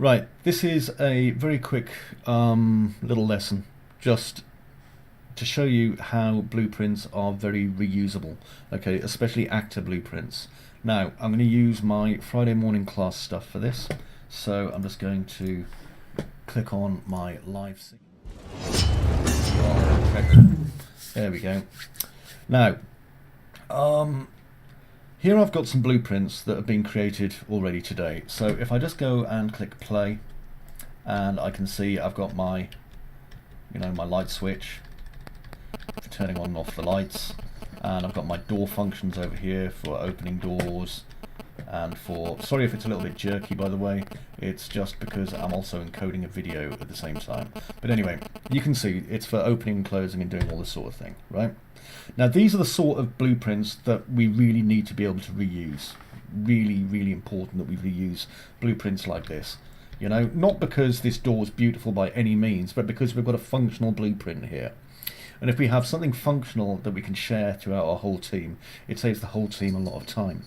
Right, this is a very quick little lesson just to show you how blueprints are very reusable, okay, especially actor blueprints. Now, I'm going to use my Friday morning class stuff for this, so I'm just going to click on my live scene. There we go. Now, here I've got some blueprints that have been created already today. So if I just go and click play, and I can see I've got my, my light switch for turning on and off the lights, and I've got my door functions over here for opening doors, and for, sorry if it's a little bit jerky by the way, it's just because I'm also encoding a video at the same time. But anyway, you can see it's for opening and closing and doing all this sort of thing, right? Now these are the sort of blueprints that we really need to be able to reuse. Really, really important that we reuse blueprints like this. Not because this door is beautiful by any means, but because we've got a functional blueprint here. And if we have something functional that we can share throughout our whole team, it saves the whole team a lot of time.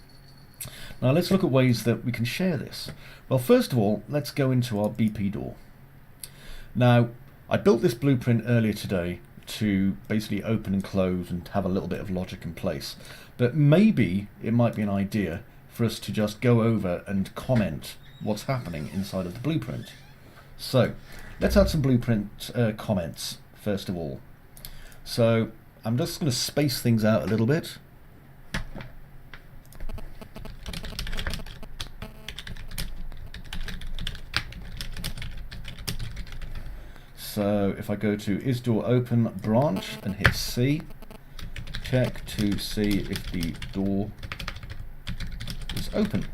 Now let's look at ways that we can share this. Well, first of all, let's go into our BP door. Now, I built this blueprint earlier today to basically open and close and have a little bit of logic in place. But maybe it might be an idea for us to just go over and comment what's happening inside of the blueprint. So let's add some blueprint comments first of all. So I'm just going to space things out a little bit. So if I go to is door open branch and hit C, check to see if the door is open.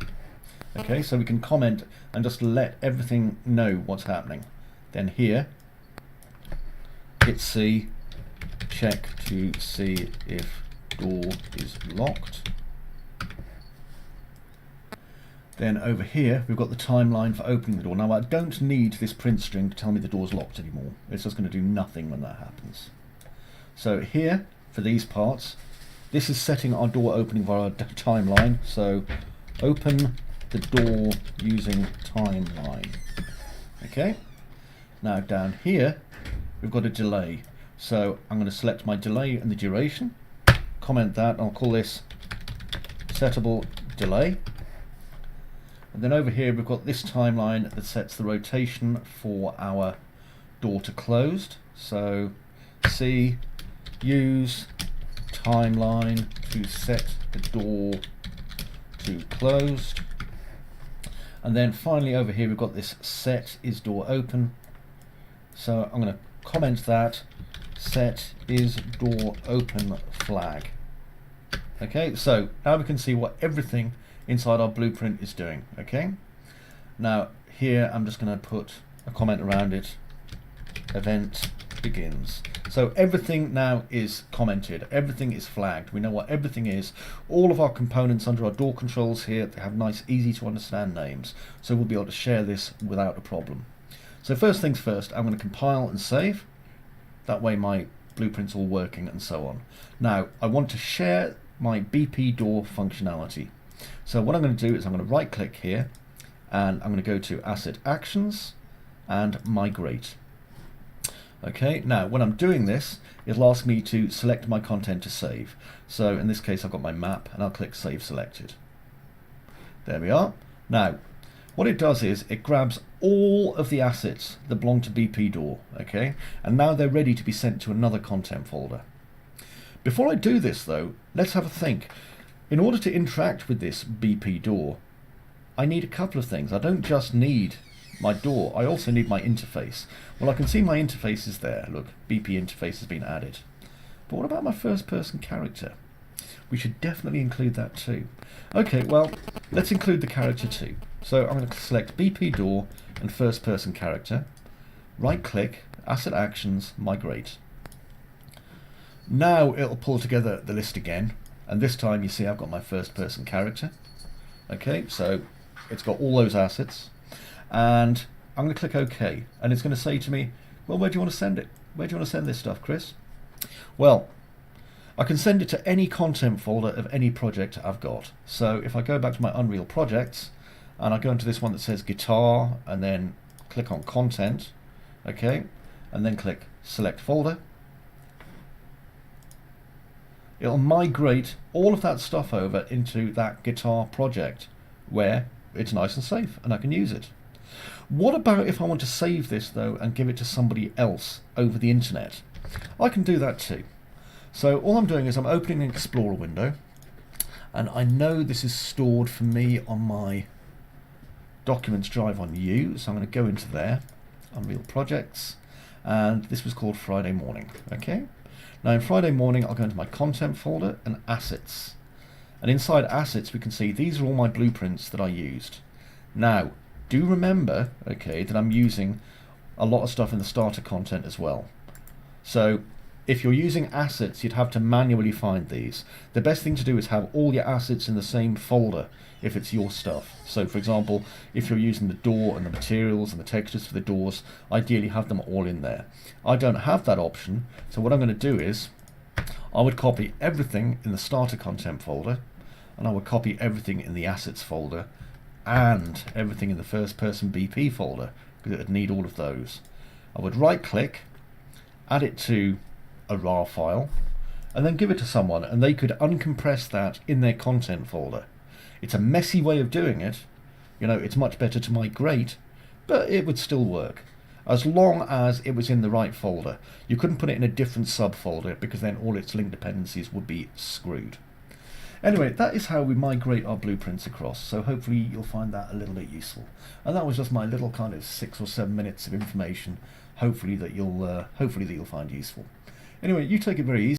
Okay, so we can comment and just let everything know what's happening. Then here, hit C, check to see if door is locked. Then over here, we've got the timeline for opening the door. Now, I don't need this print string to tell me the door's locked anymore. It's just going to do nothing when that happens. So here, for these parts, this is setting our door opening via our timeline. So open the door using timeline. Okay. Now down here, we've got a delay. So I'm going to select my delay and the duration, comment that, and I'll call this settable delay. And then over here we've got this timeline that sets the rotation for our door to closed. So C, use timeline to set the door to closed. And then finally over here we've got this set is door open. So I'm going to comment that, set is door open flag. Okay, so now we can see what everything inside our blueprint is doing. Okay, now here I'm just going to put a comment around it, event begins. So everything now is commented, everything is flagged, we know what everything is. All of our components under our door controls here, they have nice easy to understand names, so we'll be able to share this without a problem. So first things first, I'm going to compile and save, that way my blueprint's all working and so on. Now I want to share my BP door functionality. So what I'm going to do is I'm going to right click here and I'm going to go to Asset Actions and Migrate. Okay, now when I'm doing this, it'll ask me to select my content to save. So in this case I've got my map and I'll click Save Selected. There we are. Now what it does is it grabs all of the assets that belong to BP door, okay, and now they're ready to be sent to another content folder. Before I do this though, let's have a think. In order to interact with this BP door, I need a couple of things. I don't just need my door, I also need my interface. Well, I can see my interface is there. Look, BP interface has been added. But what about my first person character? We should definitely include that too. Okay, well, let's include the character too. So I'm going to select BP door and first person character, right click, Asset Actions, Migrate. Now it'll pull together the list again, and this time you see I've got my first person character. Okay, so it's got all those assets, and I'm going to click OK, and it's going to say to me, well, where do you want to send it? Where do you want to send this stuff, Chris? Well, I can send it to any content folder of any project I've got. So if I go back to my Unreal projects and I go into this one that says guitar, and then click on content, okay, and then click select folder. It'll migrate all of that stuff over into that guitar project where it's nice and safe and I can use it. What about if I want to save this though and give it to somebody else over the internet? I can do that too. So all I'm doing is I'm opening an Explorer window, and I know this is stored for me on my documents drive on U, so I'm going to go into there, Unreal Projects, and this was called Friday Morning. Okay. Now in Friday Morning I'll go into my content folder and assets, and inside assets we can see these are all my blueprints that I used. Now do remember, okay, that I'm using a lot of stuff in the starter content as well. So if you're using assets, you'd have to manually find these. The best thing to do is have all your assets in the same folder if it's your stuff. So for example, if you're using the door and the materials and the textures for the doors, ideally have them all in there. I don't have that option, so what I'm going to do is I would copy everything in the starter content folder, and I would copy everything in the assets folder and everything in the first person BP folder, because it would need all of those. I would right click, add it to a RAR file, and then give it to someone, and they could uncompress that in their content folder. It's a messy way of doing it, you know, it's much better to migrate, but it would still work as long as it was in the right folder. You couldn't put it in a different subfolder because then all its link dependencies would be screwed. Anyway, that is how we migrate our blueprints across, so hopefully you'll find that a little bit useful. And that was just my little kind of 6 or 7 minutes of information, hopefully that you'll find useful. Anyway, you take it very easy.